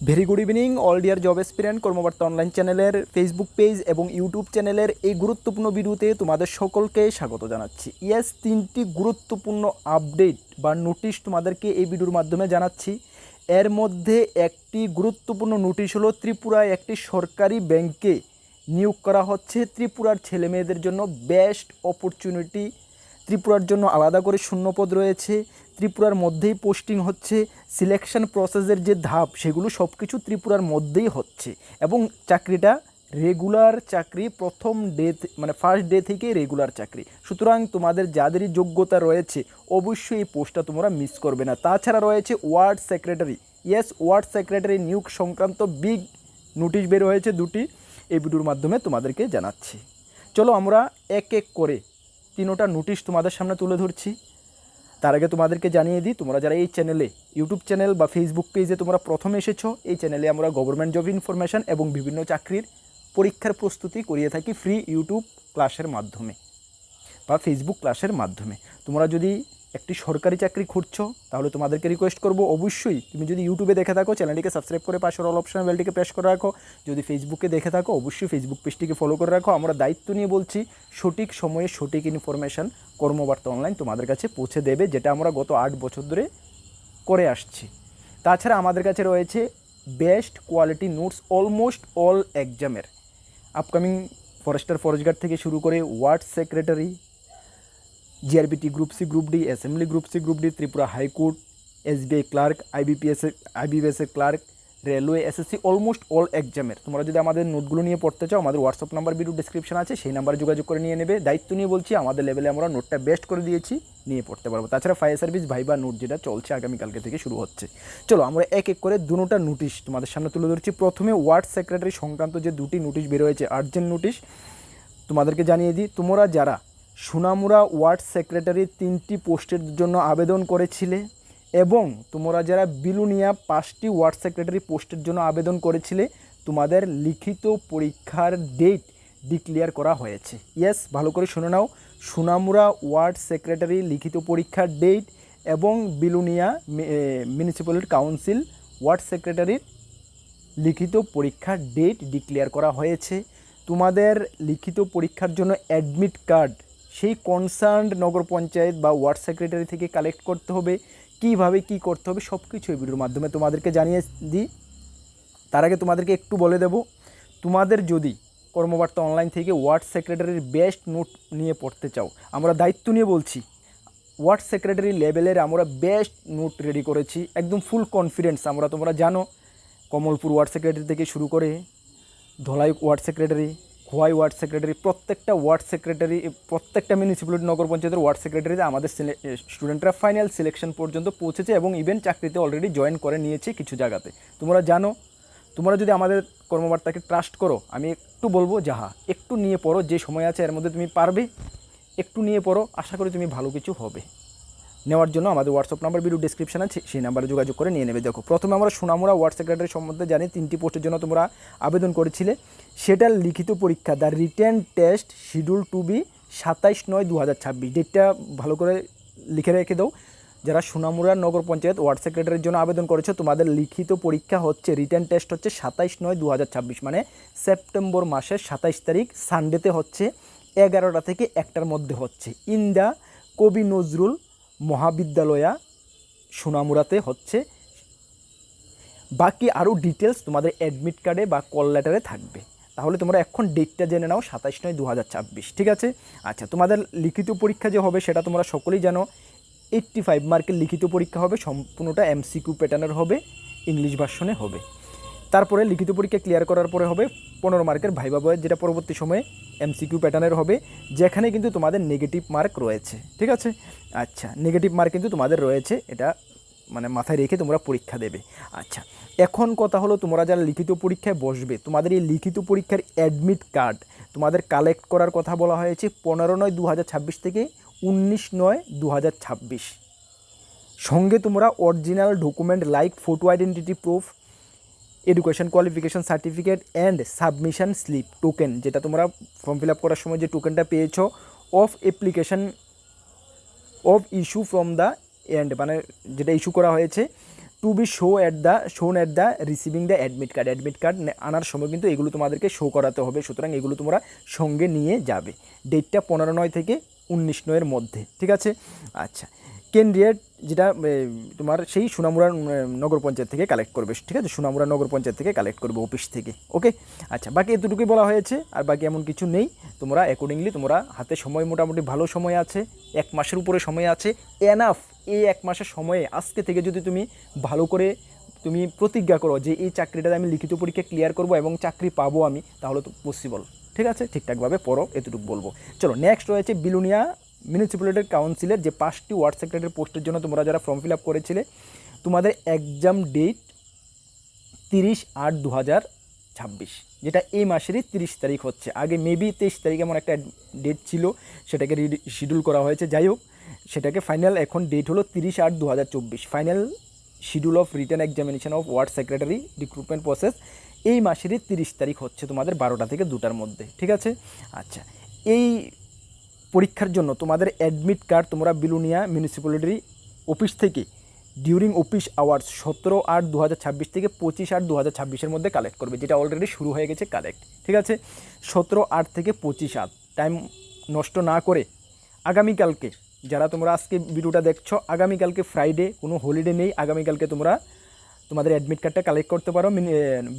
Very good evening all dear job aspirant Karmabarta online চ্যানেলের Facebook page এবং YouTube চ্যানেলের এই গুরুত্বপূর্ণ ভিডিওতে তোমাদের সকলকে স্বাগত জানাচ্ছি। ইয়েস, 3টি গুরুত্বপূর্ণ আপডেট বা নোটিশ তোমাদেরকে এই ভিডিওর মাধ্যমে জানাচ্ছি। এর মধ্যে একটি গুরুত্বপূর্ণ নোটিশ হলো ত্রিপুরায় একটি সরকারি ব্যাংকে নিয়োগ করা হচ্ছে। ত্রিপুরার ছেলে মেয়েদের জন্য বেস্ট অপরচুনিটি। ত্রিপুরার জন্য আলাদা করে শূন্যপদ রয়েছে, ত্রিপুরার মধ্যেই পোস্টিং হচ্ছে, সিলেকশন প্রসেসের যে ধাপ সেগুলো সব কিছু ত্রিপুরার মধ্যেই হচ্ছে এবং চাকরিটা রেগুলার চাকরি, প্রথম ডে মানে ফার্স্ট ডে থেকে রেগুলার চাকরি। সুতরাং তোমাদের যাদেরই যোগ্যতা রয়েছে অবশ্যই এই পোস্টটা তোমরা মিস করবে না। তাছাড়া রয়েছে word secretary. Yes, word secretary নিয়োগ সংক্রান্ত বিগ নোটিশ বের হয়েছে দুটি, এই ভিডিওর মাধ্যমে তোমাদেরকে জানাচ্ছি। চলো আমরা এক এক করে তিনোটা নোটিশ তোমাদের সামনে তুলে ধরছি। তার আগে তোমাদেরকে জানিয়ে দিই, তোমরা যারা এই চ্যানেলে ইউটিউব চ্যানেল বা ফেসবুক পেজে তোমরা প্রথমে এসেছো, এই চ্যানেলে আমরা গভর্নমেন্ট জব ইনফরমেশান এবং বিভিন্ন চাকরির পরীক্ষার প্রস্তুতি করিয়ে থাকি ফ্রি ইউটিউব ক্লাসের মাধ্যমে বা ফেসবুক ক্লাসের মাধ্যমে। তোমরা যদি একটি সরকারি চাকরি খুঁজছো তাহলে তোমাদেরকে রিকোয়েস্ট করবো, অবশ্যই তুমি যদি ইউটিউবে দেখে থাকো চ্যানেলটিকে সাবস্ক্রাইব করে পাশের অল অপশন বেলটিকে প্রেস করে রাখো। যদি ফেসবুকে দেখে থাকো অবশ্যই ফেসবুক পেজটিকে ফলো করে রাখো। আমরা দায়িত্ব নিয়ে বলছি সঠিক সময়ে সঠিক ইনফরমেশান কর্মবার্তা অনলাইন তোমাদের কাছে পৌঁছে দেবে, যেটা আমরা গত 8 বছর ধরে করে আসছি। তাছাড়া আমাদের কাছে রয়েছে best quality notes almost all এক্সামের। আপকামিং ফরেস্টার ফরেস্ট গার্ড থেকে শুরু করে ward secretary, GRBT group C group D, assembly group C group D, Tripura high court, SBI clerk, আইবিপিএসের clerk, railway, SSC, almost all এক্সামের। তোমরা যদি আমাদের নোটগুলো নিয়ে পড়তে চাও আমাদের হোয়াটসঅ্যাপ নাম্বার ভিডিও ডিসক্রিপশন আছে, সেই নাম্বারে যোগাযোগ করে নিয়ে নেবে। দায়িত্ব নিয়ে বলছি, আমাদের লেভেলে আমরা নোটটা বেস্ট করে দিয়েছি, নিয়ে পড়তে পারবো। তাছাড়া ফায়ার সার্ভিস ভাইবা নোট যেটা চলছে আগামীকালকে থেকে শুরু হচ্ছে। চলো আমরা এক এক করে দুটোটা নোটিশ তোমাদের সামনে তুলে ধরছি। প্রথমে ওয়ার্ড সেক্রেটারি সংক্রান্ত যে দুটি নোটিশ বের হয়েছে, আর্জেন্ট নোটিশ, তোমাদেরকে জানিয়ে দিই। তোমরা যারা সোনামুড়া ওয়ার্ড সেক্রেটারি 3টি পোস্টের জন্য আবেদন করেছিলে এবং তোমরা যারা বিলুনিয়া 5টি ওয়ার্ড সেক্রেটারি পোস্টের জন্য আবেদন করেছিলে, তোমাদের লিখিত পরীক্ষার ডেট ডিক্লেয়ার করা হয়েছে। ইয়েস, ভালো করে শুনে নাও, সোনামুড়া ওয়ার্ড সেক্রেটারি লিখিত পরীক্ষার ডেট এবং বিলুনিয়া মিউনিসিপ্যালিটি কাউন্সিল ওয়ার্ড সেক্রেটারির লিখিত পরীক্ষার ডেট ডিক্লেয়ার করা হয়েছে। তোমাদের লিখিত পরীক্ষার জন্য অ্যাডমিট কার্ড সেই কনসার্নড নগর পঞ্চায়েত বা ওয়ার্ড সেক্রেটারি থেকে কালেক্ট করতে হবে। কীভাবে কী করতে হবে সব কিছু এই ভিডিওর মাধ্যমে তোমাদেরকে জানিয়ে দিই। তার আগে তোমাদেরকে একটু বলে দেব, তোমাদের যদি কর্মবার্তা অনলাইন থেকে ওয়ার্ড সেক্রেটারির বেস্ট নোট নিয়ে পড়তে চাও, আমরা দায়িত্ব নিয়ে বলছি ওয়ার্ড সেক্রেটারি লেভেলের আমরা বেস্ট নোট রেডি করেছি, একদম ফুল কনফিডেন্স। তোমরা জানো কমলপুর ওয়ার্ড সেক্রেটারি থেকে শুরু করে Dhalai ward secretary, Khowai ward secretary, প্রত্যেকটা ওয়ার্ড সেক্রেটারি, প্রত্যেকটা মিউনিসিপ্যালিটি নগর পঞ্চায়েতের ওয়ার্ড সেক্রেটারিতে আমাদের স্টুডেন্টরা ফাইনাল সিলেকশন পর্যন্ত পৌঁছেছে এবং ইভেন চাকরিতে অলরেডি জয়েন করে নিয়েছে কিছু জায়গাতে। তোমরা জানো, তোমরা যদি আমাদের কর্মবার্তাকে ট্রাস্ট করো, আমি একটু বলবো যাহা একটু নিয়ে পড়ো, যে সময় আছে এর মধ্যে তুমি পারবে, একটু নিয়ে পড়ো, আশা করি তুমি ভালো কিছু হবে। নেওয়ার জন্য আমাদের হোয়াটসঅ্যাপ নাম্বার ভিডিও ডিসক্রিপশন আছে, সেই নাম্বারে যোগাযোগ করে নিয়ে নেবে। দেখো, প্রথমে আমরা সোনামুড়া ওয়ার্ড সেক্রেটারি সম্বন্ধে জানি। 3টি পোস্টের জন্য তোমরা আবেদন করেছিলে, সেটার লিখিত পরীক্ষা the written test schedule to be 27/9/2026। ডেটটা ভালো করে লিখে রেখে দাও। যারা সোনামুড়া নগর পঞ্চায়েত ওয়ার্ড সেক্রেটারির জন্য আবেদন করেছো, তোমাদের লিখিত পরীক্ষা হচ্ছে, রিটেন টেস্ট হচ্ছে 27/9/2026, মানে সেপ্টেম্বর মাসের 27 তারিখ সানডেতে হচ্ছে, 11টা থেকে 1টার মধ্যে হচ্ছে, ইন দ্য কবি নজরুল মহাবিদ্যালয়া সোনামুড়াতে হচ্ছে। বাকি আরও ডিটেলস তোমাদের অ্যাডমিট কার্ডে বা কল লেটারে থাকবে। তাহলে তোমরা এখন ডেটটা জেনে নাও, 27/9/2026, ঠিক আছে? আচ্ছা, তোমাদের লিখিত পরীক্ষা যে হবে সেটা তোমরা সকলেই জানো, 85 মার্কের লিখিত পরীক্ষা হবে, সম্পূর্ণটা এমসিকিউ প্যাটার্নের হবে, ইংলিশ ভার্সনে হবে। তারপরে লিখিত পরীক্ষা ক্লিয়ার করার পরে হবে 15 মার্কের ভাইবা বয়, যেটা পরবর্তী সময়ে এমসিকিউ প্যাটার্নের হবে, যেখানে কিন্তু তোমাদের নেগেটিভ মার্ক রয়েছে, ঠিক আছে? আচ্ছা, নেগেটিভ মার্ক কিন্তু তোমাদের রয়েছে, এটা মানে মাথায় রেখে তোমরা পরীক্ষা দেবে। আচ্ছা, এখন কথা হলো, তোমরা যারা লিখিত পরীক্ষায় বসবে, তোমাদের এই লিখিত পরীক্ষার অ্যাডমিট কার্ড তোমাদের কালেক্ট করার কথা বলা হয়েছে 15/9/2026 থেকে 19/9/2026। সঙ্গে তোমরা original document like photo identity proof, education qualification certificate and submission slip token, যেটা তোমরা ফর্ম ফিল আপ করার সময় যে টোকেনটা পেয়েছো, of application of issue from the end, মানে যেটা ইস্যু করা হয়েছে to be shown at the receiving the admit card আনার সময় কিন্তু এগুলো তোমাদেরকে শো করাতে হবে, সুতরাং এগুলো তোমরা সঙ্গে নিয়ে যাবে। ডেটটা 15/9 থেকে 19/9 মধ্যে, ঠিক আছে। আচ্ছা, কেন্দ্রীয় যেটা তোমার সেই সোনামুড়া নগর পঞ্চায়েত থেকে কালেক্ট করবে, ঠিক আছে, সোনামুড়া নগর পঞ্চায়েত থেকে কালেক্ট করবে অফিস থেকে, ওকে। আচ্ছা, বাকি এতটুকুই বলা হয়েছে, আর বাকি এমন কিছু নেই। তোমরা অ্যাকর্ডিংলি তোমরা হাতে সময় মোটামুটি ভালো সময় আছে, 1 মাসের উপরে সময় আছে, এনাফ। এই 1 মাসের সময়ে আজকে থেকে যদি তুমি ভালো করে তুমি প্রতিজ্ঞা করো যে এই চাকরিটাতে আমি লিখিত পরীক্ষা ক্লিয়ার করব এবং চাকরি পাবো আমি, তাহলে তো পসিবল, ঠিক আছে। ঠিকঠাকভাবে পড়ো, এতটুকু বলবো। চলো, নেক্সট রয়েছে বিলোনিয়া মিউনিসিপ্যালিটি কাউন্সিলের যে 5টি ওয়ার্ড সেক্রেটারি পোস্টের জন্য তোমরা যারা ফর্ম ফিল আপ করেছিলে, তোমাদের এক্সাম ডেট 30/8/2026, যেটা এই মাসেরই 30 তারিখ হচ্ছে। আগে মেবি 23 তারিখ এমন একটা ডেট ছিল, সেটাকে শিডিউল করা হয়েছে। যাই হোক, সেটাকে ফাইনাল এখন ডেট হলো 30/8/2024। Final schedule of written examination of word secretary recruitment process এই মাসেরই 30 তারিখ হচ্ছে তোমাদের 12টা থেকে 2টার মধ্যে, ঠিক আছে। আচ্ছা, এই পরীক্ষার জন্য তোমাদের অ্যাডমিট কার্ড তোমরা বিলোনিয়া মিউনিসিপ্যালিটি অফিস থেকে ডিউরিং অফিস আওয়ার্স 17/8/2026 থেকে 25/8/2026 মধ্যে কালেক্ট করবে, যেটা অলরেডি শুরু হয়ে গেছে কালেক্ট, ঠিক আছে। 17/8 থেকে 25/8 টাইম নষ্ট না করে আগামীকালকে, যারা তোমরা আজকে ভিডিওটা দেখছো, আগামীকালকে ফ্রাইডে, কোনো হলিডে নেই, আগামীকালকে তোমরা তোমাদের অ্যাডমিট কার্ডটা কালেক্ট করতে পারো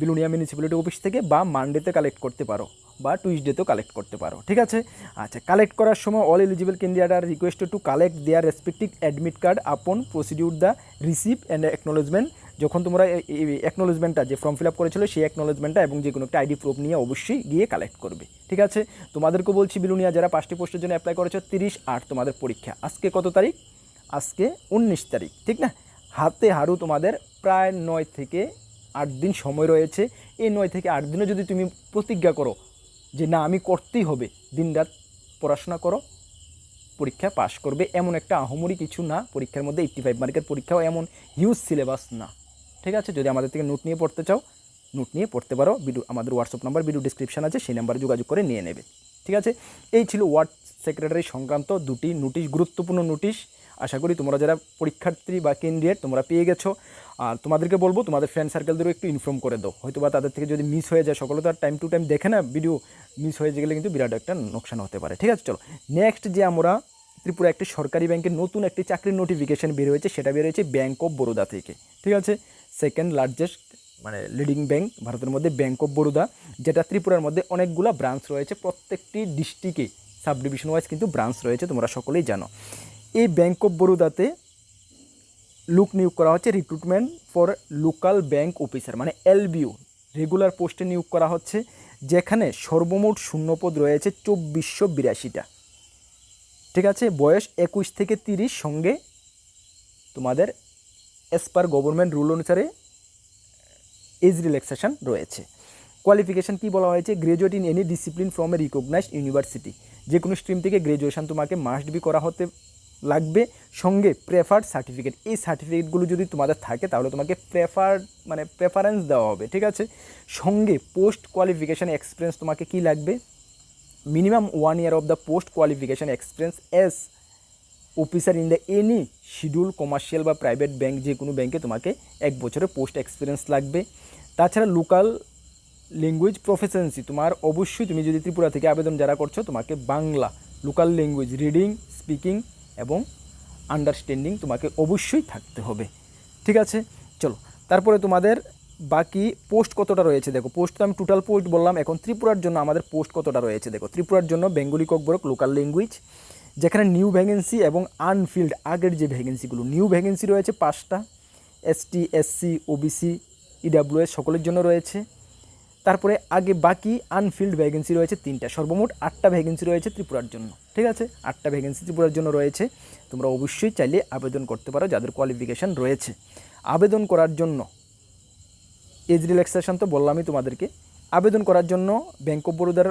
বিলোনিয়া মিউনিসিপ্যালিটি অফিস থেকে, বা মানডেতে কালেক্ট করতে পারো, বা টুইসডেতেও কালেক্ট করতে পারো, ঠিক আছে। আচ্ছা, কালেক্ট করার সময় all eligible candidate are requested to collect their respective admit card upon procedure the receive and acknowledgement. যখন তোমরা এই অ্যাকনোলেজমেন্টটা যে ফর্ম ফিল আপ করেছিল, সেই অ্যাকনোলেজমেন্টটা এবং যে কোনো একটা আইডি প্রুফ নিয়ে অবশ্যই গিয়ে কালেক্ট করবে, ঠিক আছে। তোমাদেরকে বলছি, বিলোনিয়া যারা 5টি পোস্টের জন্য অ্যাপ্লাই করেছো, 30/8 তোমাদের পরীক্ষা। আজকে কত তারিখ? আজকে 19 তারিখ, ঠিক না? হাতে হারু তোমাদের প্রায় 9 থেকে 8 দিন সময় রয়েছে। এই 9 থেকে 8 দিনে যদি তুমি প্রতিজ্ঞা করো যে না, আমি করতেই হবে, দিনরাত পড়াশোনা করো, পরীক্ষা পাশ করবে। এমন একটা আহমরি কিছু না পরীক্ষার মধ্যে, 85 মার্কের পরীক্ষাও এমন হিউজ সিলেবাস না, ঠিক আছে। যদি আমাদের থেকে নোট নিয়ে পড়তে চাও, নোট নিয়ে পড়তে পারো। ভিডিও আমাদের হোয়াটসঅ্যাপ নাম্বার ভিডিও ডিসক্রিপশান আছে, সেই নাম্বারে যোগাযোগ করে নিয়ে নেবে, ঠিক আছে। এই ছিল ওয়ার্ড সেক্রেটারি সংক্রান্ত 2টি নোটিশ, গুরুত্বপূর্ণ নোটিশ। আশা করি তোমরা যারা পরীক্ষার্থী বা ক্যান্ডিডেট তোমরা পেয়ে গেছো। আর তোমাদেরকে বলবো, তোমাদের ফ্রেন্ড সার্কেলদেরও একটু ইনফর্ম করে দাও, হয়তো বা তাদের থেকে যদি মিস হয়ে যায়, সকলে তো আর টাইম টু টাইম দেখে না ভিডিও, মিস হয়ে গেলে কিন্তু বিরাট একটা নোকসান হতে পারে, ঠিক আছে। চলো, নেক্সট যে আমরা ত্রিপুরা একটি সরকারি ব্যাংকের নতুন একটি চাকরির নোটিফিকেশন বের হয়েছে, সেটা বের হয়েছে ব্যাঙ্ক অফ বরোদা থেকে, ঠিক আছে। সেকেন্ড লার্জেস্ট মানে লিডিং ব্যাংক ভারতের মধ্যে ব্যাঙ্ক অফ বরোদা, যেটা ত্রিপুরার মধ্যে অনেকগুলো ব্রাঞ্চ রয়েছে, প্রত্যেকটি ডিস্ট্রিক্টে সাব ডিভিশন ওয়াইজ কিন্তু ব্রাঞ্চ রয়েছে, তোমরা সকলেই জানো। এই ব্যাঙ্ক অফ বরোদাতে লোক নিয়োগ করা হচ্ছে, recruitment for local bank officer মানে LBO রেগুলার পোস্টে নিয়োগ করা হচ্ছে, যেখানে সর্বমোট শূন্যপদ রয়েছে 2482টা, ঠিক আছে। বয়স 21 থেকে 30, সঙ্গে তোমাদের অ্যাজ পার গভর্নমেন্ট রুল অনুসারে এজ রিল্যাক্সেশন রয়েছে। কোয়ালিফিকেশান কি বলা হয়েছে? Graduate in any discipline from a recognised university, যে কোনো স্ট্রিম থেকে গ্রাজুয়েশন তোমাকে মাস্ট বি করা হতে লাগবে, সঙ্গে প্রেফার্ড সার্টিফিকেট। এই সার্টিফিকেটগুলো যদি তোমাদের থাকে তাহলে তোমাকে প্রেফারেন্স দেওয়া হবে, ঠিক আছে। সঙ্গে পোস্ট কোয়ালিফিকেশান এক্সপিরিয়েন্স তোমাকে কি লাগবে? Minimum 1 year of the post qualification experience as officer in the any schedule commercial বা প্রাইভেট ব্যাংক, যে কোনো ব্যাংকে তোমাকে 1 বছরের পোস্ট এক্সপিরিয়েন্স লাগবে। তাছাড়া লোকাল ল্যাঙ্গুয়েজ প্রফিসিয়েন্সি তোমার অবশ্যই, তুমি যদি ত্রিপুরা থেকে আবেদন যারা করছো, তোমাকে Bangla local language reading, speaking এবং আন্ডারস্ট্যান্ডিং তোমাকে অবশ্যই থাকতে হবে, ঠিক আছে। চলো, তারপরে তোমাদের বাকি পোস্ট কতটা রয়েছে দেখো। পোস্ট তো আমি টোটাল পোস্ট বললাম, এখন ত্রিপুরার জন্য আমাদের পোস্ট কতটা রয়েছে দেখো। ত্রিপুরার জন্য বেঙ্গলি ককবরক লোকাল ল্যাঙ্গুয়েজ, যেখানে নিউ ভ্যাকেন্সি এবং আনফিল্ড আগের যে ভ্যাকেন্সিগুলো, নিউ ভ্যাকেন্সি রয়েছে 5টা, ST SC OBC EWS সকলের জন্য রয়েছে। তারপরে আগে বাকি আনফিল্ড ভ্যাকেন্সি রয়েছে 3টা, সর্বমোট 8টা ভ্যাকেন্সি রয়েছে ত্রিপুরার জন্য, ঠিক আছে। 8টা ভ্যাকেন্সি ত্রিপুরার জন্য রয়েছে, তোমরা অবশ্যই চাইলে আবেদন করতে পারো যাদের কোয়ালিফিকেশান রয়েছে। আবেদন করার জন্য এজ রিল্যাক্সেশন তো বললামই তোমাদেরকে। আবেদন করার জন্য ব্যাঙ্ক অফ বরোদার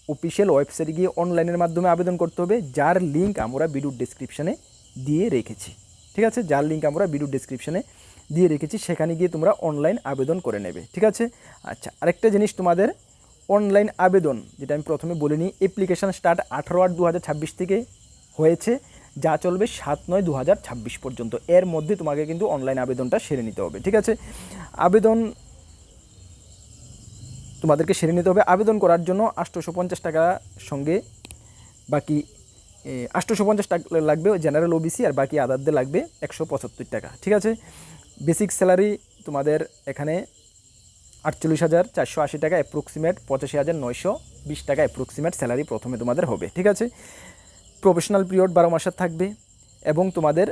অফিসিয়াল ওয়েবসাইটে গিয়ে অনলাইনের মাধ্যমে আবেদন করতে হবে, যার লিঙ্ক আমরা ভিডিও ডেসক্রিপশানে দিয়ে রেখেছি, ঠিক আছে। যার লিঙ্ক আমরা ভিডিও ডেসক্রিপশানে দিয়ে রেখেছি, সেখানে গিয়ে তোমরা অনলাইন আবেদন করে নেবে, ঠিক আছে। আচ্ছা, আরেকটা জিনিস, তোমাদের অনলাইন আবেদন যেটা আমি প্রথমে বলিনি, অ্যাপ্লিকেশান স্টার্ট 18/8/2026 থেকে হয়েছে, যা চলবে 7/9/2026 পর্যন্ত। এর মধ্যে তোমাকে কিন্তু অনলাইন আবেদনটা সেরে নিতে হবে, ঠিক আছে? আবেদন তোমাদেরকে সেরে নিতে হবে। আবেদন করার জন্য 850 টাকা সঙ্গে বাকি 850 টাকা লাগবে জেনারেল ওবিসি, আর বাকি আদারদের লাগবে 175 টাকা, ঠিক আছে? বেসিক স্যালারি তোমাদের এখানে 48,480 টাকা অ্যাপ্রক্সিমেট, 85,920 টাকা অ্যাপ্রক্সিমেট স্যালারি প্রথমে তোমাদের হবে, ঠিক আছে? প্রফেশনাল পিরিয়ড 12 মাসের থাকবে এবং তোমাদের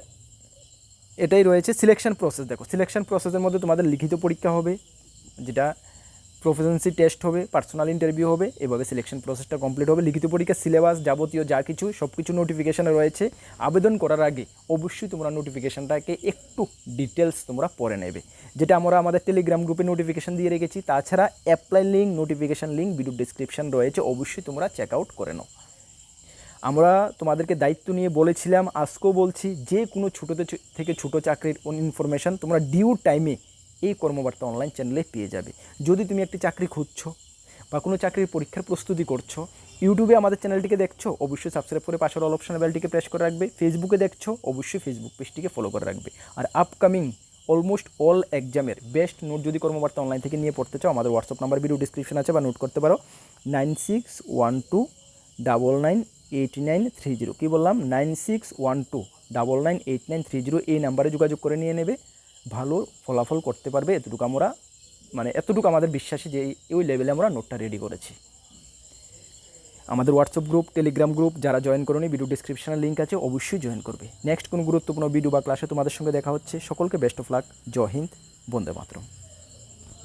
এটাই রয়েছে সিলেকশন প্রসেস। দেখো, সিলেকশন প্রসেসের মধ্যে তোমাদের লিখিত পরীক্ষা হবে, যেটা প্রফেশনসি টেস্ট হবে, পার্সোনাল ইন্টারভিউ হবে, এভাবে সিলেকশন প্রসেসটা কমপ্লিট হবে। লিখিত পরীক্ষা, সিলেবাস, যাবতীয় যা কিছু সব কিছু নোটিফিকেশানে রয়েছে। আবেদন করার আগে অবশ্যই তোমরা নোটিফিকেশানটাকে একটু ডিটেলস তোমরা পড়ে নেবে, যেটা আমরা আমাদের টেলিগ্রাম গ্রুপে নোটিফিকেশান দিয়ে রেখেছি। তাছাড়া apply link, notification link video description রয়েছে, অবশ্যই তোমরা চেক আউট করে নাও। আমরা তোমাদেরকে দায়িত্ব নিয়ে বলেছিলাম, আজকেও বলছি, যে কোনো ছোটো থেকে ছোটো চাকরির ইনফরমেশান তোমরা ডিউ টাইমে এই কর্মবার্তা অনলাইন চ্যানেলে পেয়ে যাবে। যদি তুমি একটি চাকরি খুঁজছো বা কোনো চাকরির পরীক্ষার প্রস্তুতি করছো, ইউটিউবে আমাদের চ্যানেলটিকে দেখছো, অবশ্যই সাবস্ক্রাইব করে পাশের অল অপশন বেলটিকে প্রেস করে রাখবে। ফেসবুকে দেখছো, অবশ্যই ফেসবুক পেজটিকে ফলো করে রাখবে। আর আপকামিং অলমোস্ট অল এক্সামের বেস্ট নোট যদি কর্মবার্তা অনলাইন থেকে নিয়ে পড়তে চাও, আমাদের হোয়াটসঅ্যাপ নাম্বার ভিডিও ডিসক্রিপশন আছে, বা নোট করতে পারো 9612998930। কী বললাম? 9612998930। এই নাম্বারে যোগাযোগ করে নিয়ে নেবে, ভালো ফলাফল করতে পারবে। এতটুকু আমরা এতটুকু আমাদের বিশ্বাসী যে ওই লেভেলে আমরা নোটটা রেডি করেছি। আমাদের হোয়াটসঅ্যাপ গ্রুপ, টেলিগ্রাম গ্রুপ যারা জয়েন করোনি, ভিডিও ডিসক্রিপশনে লিঙ্ক আছে, অবশ্যই জয়েন করবে। নেক্সট কোনো গুরুত্বপূর্ণ ভিডিও বা ক্লাসে তোমাদের সঙ্গে দেখা হচ্ছে। সকলকে বেস্ট অফ লাক। জয় হিন্দ, বন্দে মাতরম।